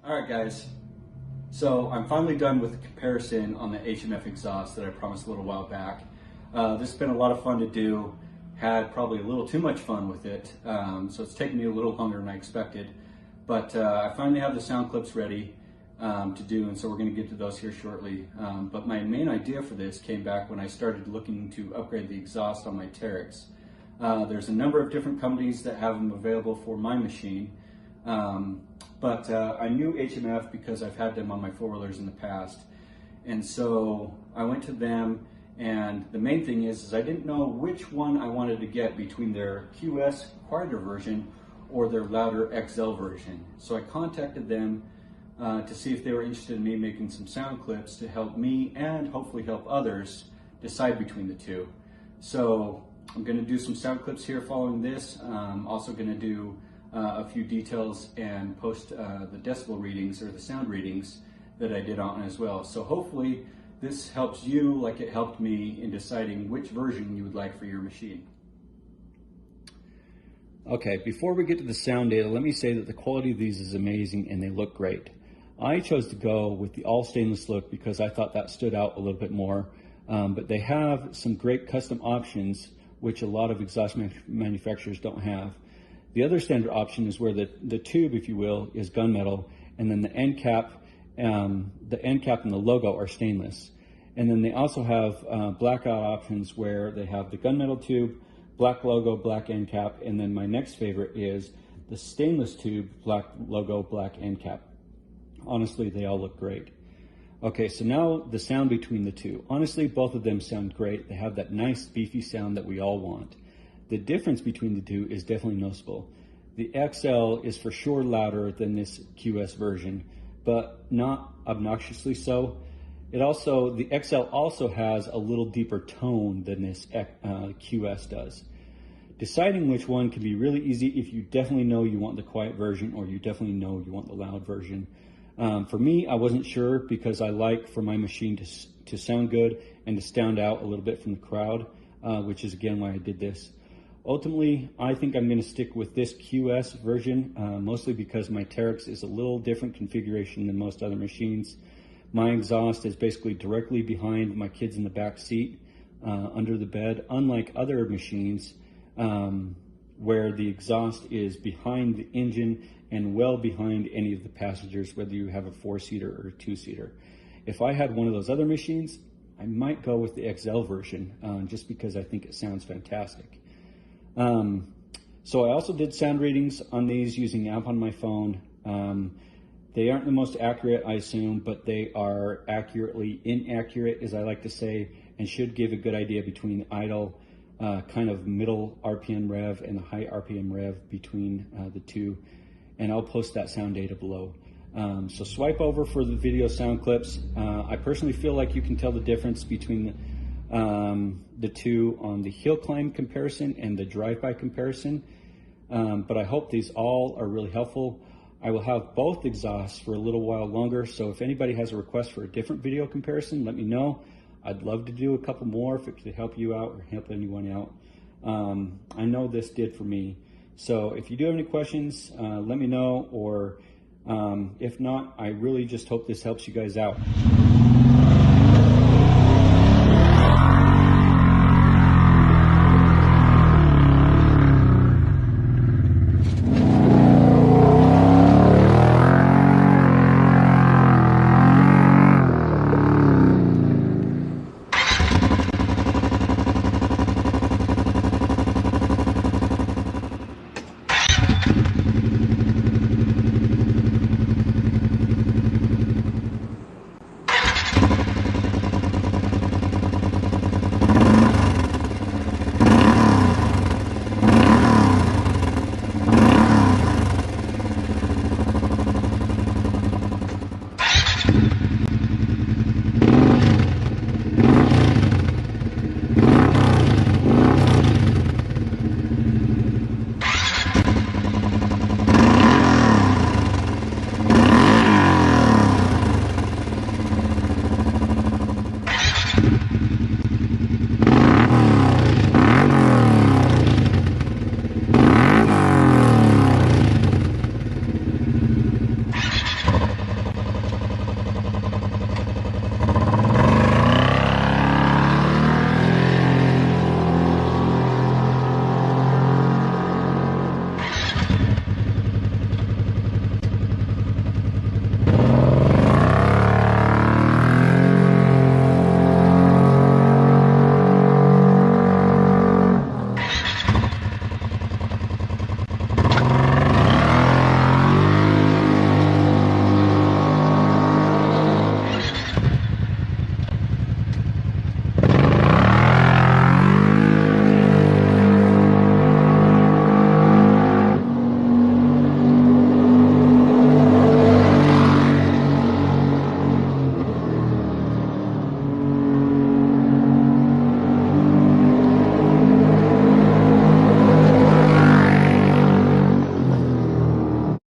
All right, guys. So I'm finally done with the comparison on the HMF exhaust that I promised a little while back. This has been a lot of fun to do. Had probably a little too much fun with it, so it's taken me a little longer than I expected. But I finally have the sound clips ready to do, and so we're going to get to those here shortly. But my main idea for this came back when I started looking to upgrade the exhaust on my Teryx. There's a number of different companies that have them available for my machine. But I knew HMF because I've had them on my four-wheelers in the past. And so I went to them, and the main thing is I didn't know which one I wanted to get between their QS quieter version or their louder XL version. So I contacted them to see if they were interested in me making some sound clips to help me and hopefully help others decide between the two. So I'm going to do some sound clips here following this. I'm also going to do a few details and post the decibel readings or the sound readings that I did on as well. So hopefully this helps you like it helped me in deciding which version you would like for your machine. Okay, before we get to the sound data, let me say that the quality of these is amazing and they look great. I chose to go with the all stainless look because I thought that stood out a little bit more, but they have some great custom options which a lot of exhaust manufacturers don't have. The other standard option is where the tube, if you will, is gunmetal, and then the end cap and the logo are stainless. And then they also have blackout options where they have the gunmetal tube, black logo, black end cap, and then my next favorite is the stainless tube, black logo, black end cap. Honestly, they all look great. Okay, so now the sound between the two. Honestly, both of them sound great. They have that nice beefy sound that we all want. The difference between the two is definitely noticeable. The XL is for sure louder than this QS version, but not obnoxiously so. The XL also has a little deeper tone than this QS does. Deciding which one can be really easy if you definitely know you want the quiet version or you definitely know you want the loud version. For me, I wasn't sure because I like for my machine to sound good and to stand out a little bit from the crowd, which is again why I did this. Ultimately, I think I'm going to stick with this QS version, mostly because my Teryx is a little different configuration than most other machines. My exhaust is basically directly behind my kids in the back seat, under the bed, unlike other machines where the exhaust is behind the engine and well behind any of the passengers, whether you have a four-seater or a two-seater. If I had one of those other machines, I might go with the XL version just because I think it sounds fantastic. So I also did sound readings on these using the app on my phone. They aren't the most accurate, I assume, but they are accurately inaccurate, as I like to say, and should give a good idea between the idle, kind of middle RPM rev and the high RPM rev between the two. And I'll post that sound data below. So swipe over for the video sound clips. I personally feel like you can tell the difference between the two on the hill climb comparison and the drive-by comparison, but I hope these all are really helpful. I will have both exhausts for a little while longer, so if anybody has a request for a different video comparison, let me know. I'd love to do a couple more if it could help you out or help anyone out. I know this did for me, so if you do have any questions, let me know, or if not, I really just hope this helps you guys out.